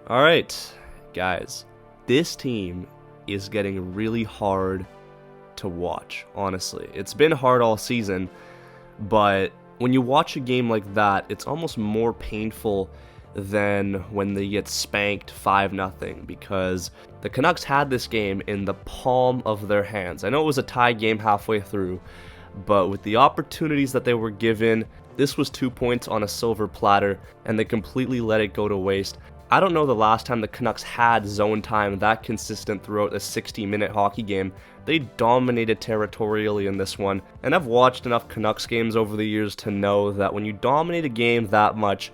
All right, guys, this team is getting really hard to watch, honestly. It's been hard all season, but when you watch a game like that, it's almost more painful than when they get spanked 5-0, because the Canucks had this game in the palm of their hands. I know it was a tie game halfway through, but with the opportunities that they were given, this was 2 points on a silver platter, and they completely let it go to waste. I don't know the last time the Canucks had zone time that consistent throughout a 60-minute hockey game. They dominated territorially in this one, and I've watched enough Canucks games over the years to know that when you dominate a game that much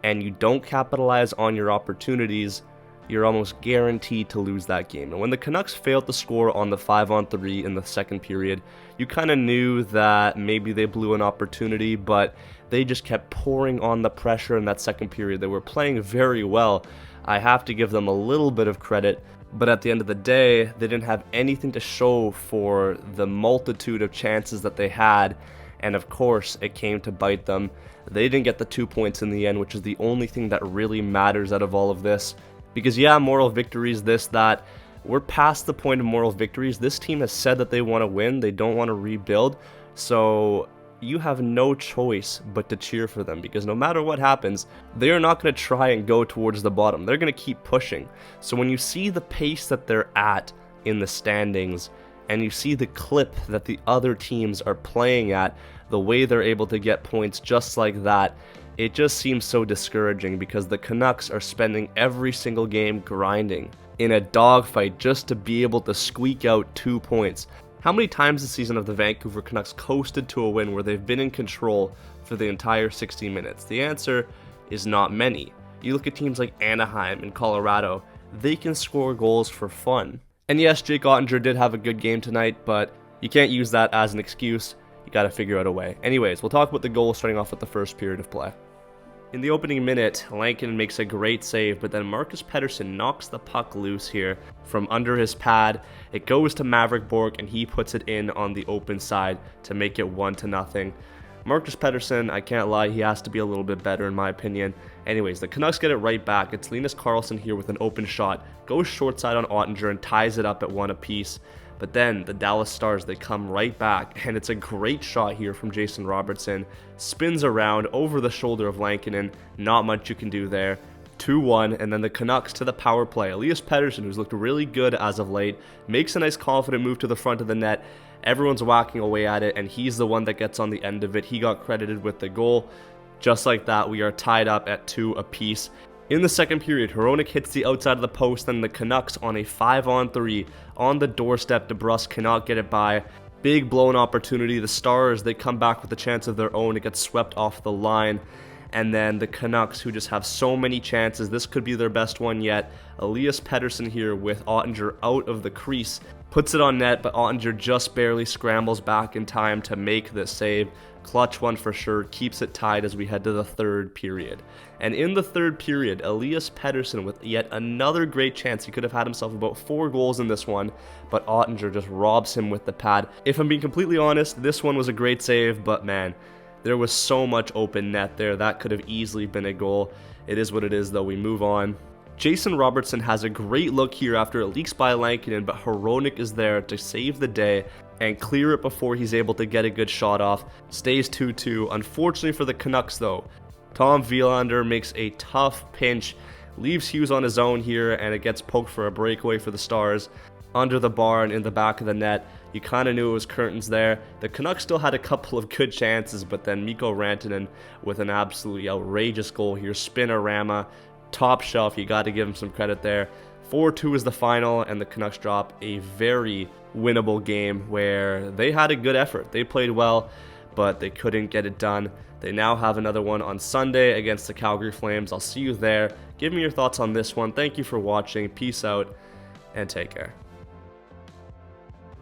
and you don't capitalize on your opportunities, you're almost guaranteed to lose that game. And when the Canucks failed to score on the 5-on-3 in the second period, you kind of knew that maybe they blew an opportunity, but they just kept pouring on the pressure in that second period. They were playing very well. I have to give them a little bit of credit, but at the end of the day, they didn't have anything to show for the multitude of chances that they had, and of course, it came to bite them. They didn't get the 2 points in the end, which is the only thing that really matters out of all of this. Because yeah, moral victories, this, that, we're past the point of moral victories. This team has said that they want to win, they don't want to rebuild, so you have no choice but to cheer for them, because no matter what happens, they are not going to try and go towards the bottom. They're going to keep pushing. So when you see the pace that they're at in the standings, and you see the clip that the other teams are playing at, the way they're able to get points just like that, it just seems so discouraging, because the Canucks are spending every single game grinding in a dogfight just to be able to squeak out 2 points. How many times this season have the Vancouver Canucks coasted to a win where they've been in control for the entire 60 minutes? The answer is not many. You look at teams like Anaheim and Colorado, they can score goals for fun. And yes, Jake Oettinger did have a good game tonight, but you can't use that as an excuse. You gotta figure out a way. Anyways, we'll talk about the goal starting off with the first period of play. In the opening minute, Rantanen makes a great save, but then Marcus Pettersson knocks the puck loose here from under his pad. It goes to Maverick Bourque, and he puts it in on the open side to make it 1-0. Marcus Pettersson, I can't lie, he has to be a little bit better in my opinion. Anyways, the Canucks get it right back. It's Linus Karlsson here with an open shot, goes short side on Oettinger and ties it up at 1 apiece. But then the Dallas Stars, they come right back, and it's a great shot here from Jason Robertson. Spins around over the shoulder of Rantanen. Not much you can do there. 2-1, and then the Canucks to the power play. Elias Pettersson, who's looked really good as of late, makes a nice confident move to the front of the net. Everyone's whacking away at it, and he's the one that gets on the end of it. He got credited with the goal. Just like that, we are tied up at 2 apiece. In the second period, Hronek hits the outside of the post, and the Canucks on a 5-on-3 on the doorstep. DeBrusk cannot get it by. Big blown opportunity. The Stars, they come back with a chance of their own. It gets swept off the line. And then the Canucks, who just have so many chances, this could be their best one yet. Elias Pettersson here with Oettinger out of the crease. Puts it on net, but Oettinger just barely scrambles back in time to make the save. Clutch one for sure, keeps it tied as we head to the third period. And in the third period, Elias Pettersson with yet another great chance. He could have had himself about 4 goals in this one, but Oettinger just robs him with the pad. If I'm being completely honest, this one was a great save, but man, there was so much open net there. That could have easily been a goal. It is what it is though, we move on. Jason Robertson has a great look here after it leaks by Rantanen, but Hronek is there to save the day and clear it before he's able to get a good shot off. Stays 2-2. Unfortunately for the Canucks though, Tom Wielander makes a tough pinch, leaves Hughes on his own here, and it gets poked for a breakaway for the Stars. Under the bar and in the back of the net, you kind of knew it was curtains there. The Canucks still had a couple of good chances, but then Mikko Rantanen with an absolutely outrageous goal here. Spinorama, top shelf, you got to give him some credit there. 4-2 is the final, and the Canucks drop a very winnable game where they had a good effort. They played well, but they couldn't get it done. They now have another one on Sunday against the Calgary Flames. I'll see you there. Give me your thoughts on this one. Thank you for watching. Peace out, and take care.